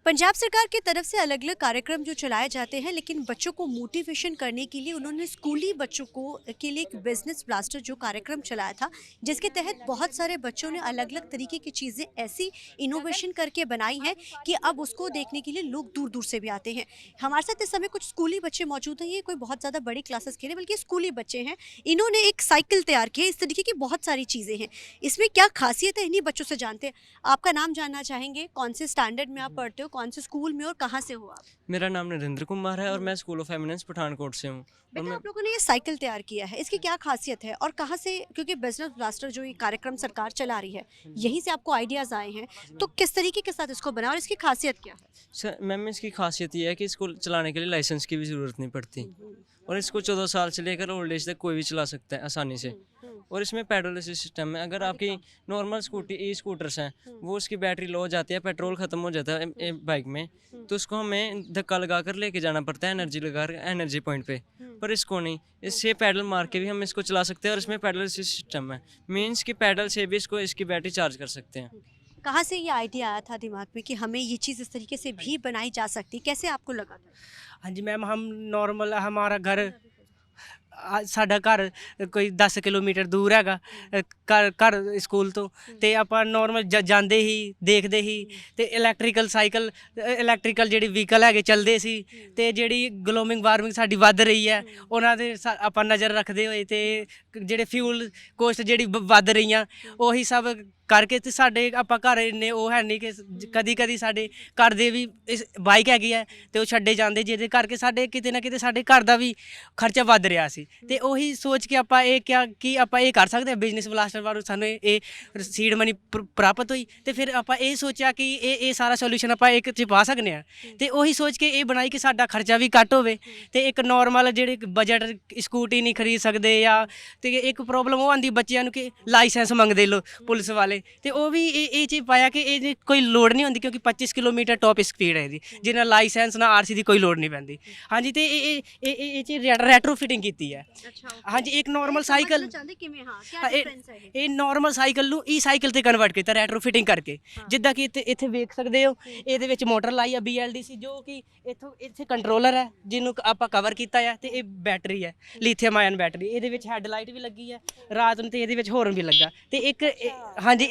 पंजाब सरकार की तरफ से अलग अलग कार्यक्रम जो चलाए जाते हैं, लेकिन बच्चों को मोटिवेशन करने के लिए उन्होंने स्कूली बच्चों को के लिए एक बिजनेस ब्लास्टर जो कार्यक्रम चलाया था, जिसके तहत बहुत सारे बच्चों ने अलग अलग तरीके की चीज़ें ऐसी इनोवेशन करके बनाई हैं कि अब उसको देखने के लिए लोग दूर दूर से भी आते हैं। हमारे साथ इस समय कुछ स्कूली बच्चे मौजूद हैं। ये कोई बहुत ज़्यादा बड़ी क्लासेस के नहीं बल्कि स्कूली बच्चे हैं। इन्होंने एक साइकिल तैयार की है। इस तरीके की बहुत सारी चीज़ें हैं। इसमें क्या खासियत है, इन्हीं बच्चों से जानते हैं। आपका नाम जानना चाहेंगे, कौन से स्टैंडर्ड में आप पढ़ते हो, कौन से स्कूल में और कहाँ से हो आप? मेरा नाम नरेंद्र कुमार है और मैं स्कूल ऑफ एमिनेंस पठानकोट से हूँ। और बेटा, मैं आप लोगों ने ये साइकिल तैयार किया है, इसकी क्या खासियत है और कहाँ से, क्योंकि बिजनेस ब्लास्टर जो ये कार्यक्रम सरकार चला रही है, यहीं से आपको आइडियाज़ आए हैं, तो किस तरीके के साथ इसको बना और इसकी खासियत क्या है? सर मैम इसकी खासियत ये है कि इसको चलाने के लिए लाइसेंस की भी ज़रूरत नहीं पड़ती हम्म, और इसको 14 साल से लेकर ओल्ड एज तक कोई भी चला सकता है आसानी से। हम्म, हम्म, और इसमें पेट्रोल सिस्टम है। अगर अरे आपकी वाह, नॉर्मल स्कूटी ई स्कूटर्स हैं, हम्म, वो उसकी बैटरी लो हो जाती है, पेट्रोल ख़त्म हो जाता है बाइक में, हम्म, तो उसको हमें धक्का लगा कर लेके जाना पड़ता है एनर्जी लगा कर एनर्जी पॉइंट पे। हम्म, पर इसको नहीं, इससे पैडल मार के भी हम इसको चला सकते हैं और इसमें पैडल सिस्टम है। मीन्स कि पैडल से भी इसको इसकी बैटरी चार्ज कर सकते हैं। हम्म। कहाँ से ये आइडिया आया था दिमाग में कि हमें ये चीज़ इस तरीके से भी बनाई जा सकती, कैसे आपको लगा था? हाँ जी मैम, हम नॉर्मल हमारा घर ਸਾਡਾ ਘਰ ਕੋਈ 10 ਕਿਲੋਮੀਟਰ ਦੂਰ ਹੈਗਾ ਘਰ ਸਕੂਲ ਤੋਂ। ਤੇ ਆਪਾਂ ਨੋਰਮਲ ਜਾਂਦੇ ਹੀ ਦੇਖਦੇ ਹੀ ਤੇ ਇਲੈਕਟ੍ਰੀਕਲ ਜਿਹੜੀ ਵਹੀਕਲ ਹੈਗੇ ਚੱਲਦੇ ਸੀ ਤੇ ਜਿਹੜੀ ਗਲੋਬਲ ਵਾਰਮਿੰਗ ਸਾਡੀ ਵੱਧ ਰਹੀ ਹੈ ਉਹਨਾਂ ਦੇ ਆਪਾਂ ਨਜ਼ਰ ਰੱਖਦੇ ਹੋਏ ਤੇ ਜਿਹੜੇ ਫਿਊਲ ਕੋਸਟ ਜਿਹੜੀ ਵੱਧ ਰਹੀਆਂ ਉਹੀ ਸਭ ਕਰਕੇ ਤੇ ਸਾਡੇ ਆਪਾਂ ਘਰ ਇੰਨੇ ਉਹ ਹੈ ਨਹੀਂ ਕਿ ਕਦੀ ਕਦੀ ਸਾਡੇ ਘਰ ਦੇ ਵੀ ਇਸ ਬਾਈਕ ਹੈਗੀ ਹੈ ਤੇ ਉਹ ਛੱਡੇ ਜਾਂਦੇ, ਜਿਹਦੇ ਕਰਕੇ ਸਾਡੇ ਕਿਤੇ ਨਾ ਕਿਤੇ ਸਾਡੇ ਘਰ ਦਾ ਵੀ ਖਰਚਾ ਵੱਧ ਰਿਹਾ ਸੀ। ਤੇ ਉਹੀ ਸੋਚ ਕੇ ਆਪਾਂ ਇਹ ਕਿਹਾ ਕਿ ਆਪਾਂ ਇਹ ਕਰ ਸਕਦੇ ਹਾਂ ਬਿਜ਼ਨਸ ਬਲਾਸਟਰ ਬਾਰੇ। ਸਾਨੂੰ ਇਹ ਸੀਡ ਮਨੀ ਪ੍ਰਾਪਤ ਹੋਈ ਤੇ ਫਿਰ ਆਪਾਂ ਇਹ ਸੋਚਿਆ ਕਿ ਇਹ ਸਾਰਾ ਸੋਲੂਸ਼ਨ ਆਪਾਂ ਇੱਕ 'ਚ ਪਾ ਸਕਦੇ ਹਾਂ ਤੇ ਉਹੀ ਸੋਚ ਕੇ ਇਹ ਬਣਾਈ ਕਿ ਸਾਡਾ ਖਰਚਾ ਵੀ ਘੱਟ ਹੋਵੇ ਤੇ ਇੱਕ ਨੋਰਮਲ ਜਿਹੜੇ ਬਜਟ ਸਕੂਟੀ ਨਹੀਂ ਖਰੀਦ ਸਕਦੇ ਜਾਂ ਤੇ ਇੱਕ ਪ੍ਰੋਬਲਮ ਉਹ ਆਉਂਦੀ ਬੱਚਿਆਂ ਨੂੰ ਕਿ ਲਾਇਸੈਂਸ ਮੰਗਦੇ ਲੋ ਪੁਲਿਸ ਵਾਲੇ ਤੇ ਉਹ ਵੀ ਇਹ ਚੀਜ਼ ਪਾਇਆ ਕਿ ਇਹ ਕੋਈ ਲੋੜ ਨਹੀਂ ਹੁੰਦੀ ਕਿਉਂਕਿ 25 ਕਿਲੋਮੀਟਰ ਟੌਪ ਸਪੀਡ ਹੈ ਇਹਦੀ, ਜਿਹਨਾਂ ਲਾਇਸੈਂਸ ਨਾ ਆਰਸੀ ਦੀ ਕੋਈ ਲੋੜ ਨਹੀਂ ਪੈਂਦੀ। ਹਾਂਜੀ ਤੇ ਇਹ ਚ ਰੈਟਰੋ ਫਿਟਿੰਗ ਕੀਤੀ ਹੈ। अच्छा, ਹਾਂਜੀ ਇੱਕ ਨੋਰਮਲ ਸਾਈਕਲ क्या डिफरेंस है? ਇਹ ਨੋਰਮਲ ਸਾਈਕਲ ਨੂੰ ਈ ਸਾਈਕਲ ਤੇ ਕਨਵਰਟ ਕੀਤਾ ਰੈਟਰੋ ਫਿਟਿੰਗ ਕਰਕੇ। ਜਿੱਦਾਂ ਕਿ ਇੱਥੇ ਵੇਖ ਸਕਦੇ ਹੋ ਇਹਦੇ ਵਿੱਚ ਮੋਟਰ ਲਾਈ ਆ BLDC, ਜੋ ਕਿ ਇੱਥੇ ਕੰਟਰੋਲਰ ਹੈ ਜਿਹਨੂੰ ਆਪਾਂ ਕਵਰ ਕੀਤਾ ਹੈ ਤੇ ਇਹ ਬੈਟਰੀ ਹੈ ਲੀਥੀਅਮ ਆਇਨ ਬੈਟਰੀ। ਇਹਦੇ ਵਿੱਚ ਹੈਡਲਾਈਟ ਵੀ ਲੱਗੀ ਹੈ ਰਾਤ ਨੂੰ ਤੇ ਇਹਦੇ ਵਿੱਚ ਹੋਰਨ ਵੀ ਲੱਗਾ ਤੇ ਇੱਕ ਹਾਂਜੀ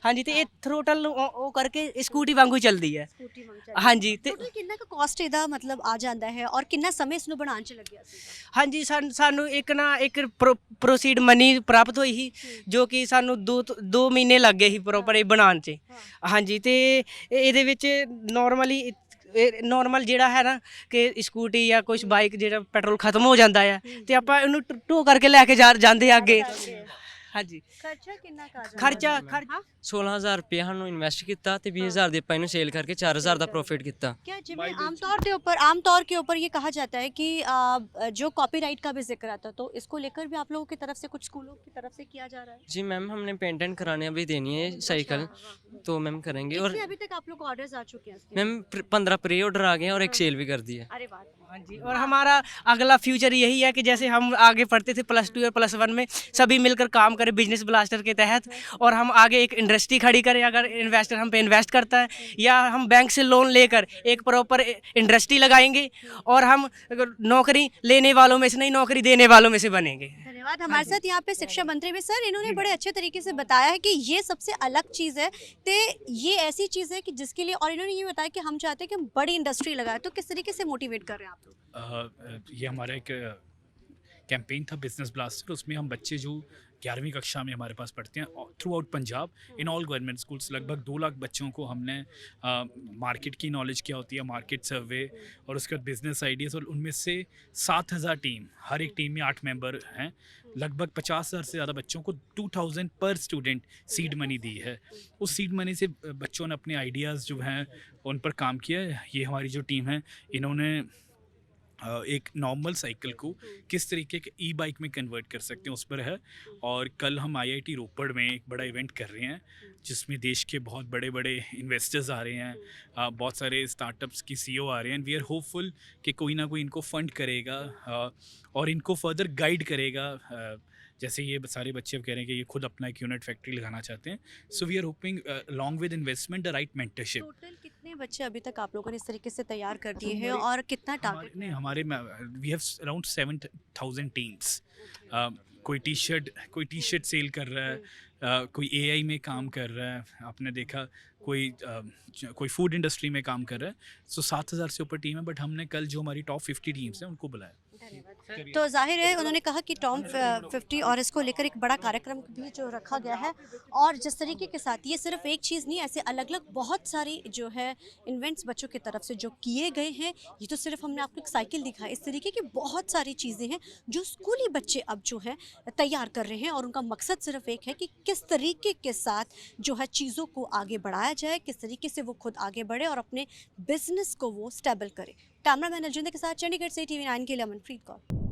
ਹਾਂਜੀ ਤੇ ਇਹ ਥਰੋਟਲ ਨੂੰ ਉਹ ਕਰਕੇ ਸਕੂਟੀ ਵਾਂਗੂ ਚੱਲਦੀ ਹੈ। ਸਕੂਟੀ ਮੰਗ ਹਾਂਜੀ ਤੇ ਟੋਟਲ ਕਿੰਨਾ ਕੁ ਕਾਸਟ ਇਹਦਾ ਮਤਲਬ ਆ ਜਾਂਦਾ ਹੈ ਔਰ ਕਿੰਨਾ ਸਮੇਂ ਇਸ ਨੂੰ ਬਣਾਉਣ ਚ ਲੱਗਿਆ ਸੀ? ਹਾਂਜੀ ਸਾਨੂੰ ਇੱਕ ਪ੍ਰੋਸੀਡ ਮਨੀ ਪ੍ਰਾਪਤ ਹੋਈ ਸੀ ਜੋ ਕਿ ਸਾਨੂੰ 2 ਮਹੀਨੇ ਲੱਗ ਗਏ ਸੀ ਪ੍ਰੋਪਰ ਇਹ ਬਣਾਉਣ 'ਚ। ਹਾਂਜੀ ਤੇ ਇਹਦੇ ਵਿੱਚ ਨੋਰਮਲ ਜਿਹੜਾ ਹੈ ਨਾ ਕਿ ਸਕੂਟੀ ਜਾਂ ਕੁਛ ਬਾਈਕ ਜਿਹੜਾ ਪੈਟਰੋਲ ਖਤਮ ਹੋ ਜਾਂਦਾ ਆ ਤੇ ਆਪਾਂ ਇਹਨੂੰ ਟੋ ਕਰਕੇ ਲੈ ਕੇ ਜਾਂਦੇ ਆ ਅੱਗੇ। ਹਾਂਜੀ ਖਰਚਾ ਕਿੰਨਾ ਕਾ ਖਰਚਾ 16,000 ਰੁਪਏ ਸਾਨੂੰ ਇਨਵੈਸਟ ਕੀਤਾ ਤੇ 20,000 ਦੇ ਆਪਾਂ ਇਹਨੂੰ ਸੇਲ ਕਰਕੇ 4,000 ਦਾ ਪ੍ਰੋਫਿਟ ਕੀਤਾ। क्या जिम्मे आमतौर के ऊपर ये कहा जाता है कि जो कॉपीराइट का भी जिक्र आता है, तो इसको लेकर भी आप लोगों की तरफ से कुछ स्कूलों की तरफ से किया जा रहा है? जी मैम, हमने पेटेंट कराने अभी देनी है साइकिल, तो मैम करेंगे। और कितने अभी तक आप लोग को ऑर्डर्स आ चुके हैं इसके? मैम 15 प्री ऑर्डर आ गए हैं और एक सेल भी कर दी है। अरे वाह। हाँ जी, और हमारा अगला फ्यूचर यही है कि जैसे हम आगे पढ़ते थे +2 और +1 में सभी मिलकर काम करें बिजनेस ब्लास्टर के तहत और हम आगे एक इंडस्ट्री खड़ी करें। अगर इन्वेस्टर हम पे इन्वेस्ट करता है या हम बैंक से लोन लेकर एक प्रॉपर इंडस्ट्री लगाएंगे और हम नौकरी लेने वालों में से नहीं नौकरी देने वालों में से बनेंगे। धन्यवाद। हमारे साथ यहाँ पे शिक्षा मंत्री भी सर, इन्होंने बड़े अच्छे तरीके से बताया है कि ये सबसे अलग चीज़ है, तो ये ऐसी चीज़ है कि जिसके लिए, और इन्होंने ये बताया कि हम चाहते हैं कि हम बड़ी इंडस्ट्री लगाए। तो किस तरीके से मोटिवेट कर रहे हैं आप लोग? ये हमारा एक कैंपेन था बिजनेस ब्लास्टर। उसमें हम बच्चे जो 11वीं कक्षा में हमारे पास पढ़ते हैं through out Punjab in all government schools, लगभग 2 लाख बच्चों को हमने मार्केट की नॉलेज क्या होती है, मार्केट सर्वे और उसके बाद बिजनेस आइडियाज़, और उनमें से 7,000 टीम, हर एक टीम में 8 मेंबर हैं, लगभग 50,000 से ज़्यादा बच्चों को 2,000 पर स्टूडेंट सीड मनी दी है। उस सीड मनी से बच्चों ने अपने आइडियाज़ जो हैं उन पर काम किया है। ये हमारी जो टीम है इन्होंने एक नॉर्मल साइकिल को किस तरीके के ई बाइक में कन्वर्ट कर सकते हैं उस पर है। और कल हम IIT रोपड़ में एक बड़ा इवेंट कर रहे हैं जिसमें देश के बहुत बड़े बड़े इन्वेस्टर्स आ रहे हैं, बहुत सारे स्टार्टअप्स की CEO आ रहे हैं। वी आर होपफुल कि कोई ना कोई इनको फंड करेगा और इनको फर्दर गाइड करेगा जैसे ये सारे बच्चे अब कह रहे हैं कि ये खुद अपना एक यूनिट फैक्ट्री लगाना चाहते हैं. So we are hoping along with investment the right mentorship. Total कितने बच्चे अभी तक आप लोगों ने इस तरीके से तैयार कर दिए हैं और कितना टारगेट? नहीं हमारे वी हैव अराउंड 7,000 टीम्स. कोई टी शर्ट सेल कर रहा है, कोई एआई में काम कर रहा है, आपने देखा कोई फूड इंडस्ट्री में काम कर रहा है. सो 7,000 से ऊपर टीम है, बट हमने कल जो हमारी टॉप 50 टीम्स हैं उनको बुलाया. तो जाहिर है उन्होंने कहा कि टॉप 50 और इसको लेकर एक बड़ा कार्यक्रम भी जो रखा गया है, और जिस तरीके के साथ ये सिर्फ एक चीज़ नहीं, ऐसे अलग अलग बहुत सारी जो है इन्वेंट्स बच्चों की तरफ से जो किए गए हैं. ये तो सिर्फ हमने आपको एक साइकिल दिखाई, इस तरीके की बहुत सारी चीज़ें हैं जो स्कूली बच्चे अब जो है तैयार कर रहे हैं, और उनका मकसद सिर्फ एक है कि किस तरीके के साथ जो है चीज़ों को आगे बढ़ाया जाए, किस तरीके से वो खुद आगे बढ़े और अपने बिजनेस को वो स्टेबल करे. कैमरामैन अलजिंदर के साथ चंडीगढ़ से TV9 के लिए अमनप्रीत कौर.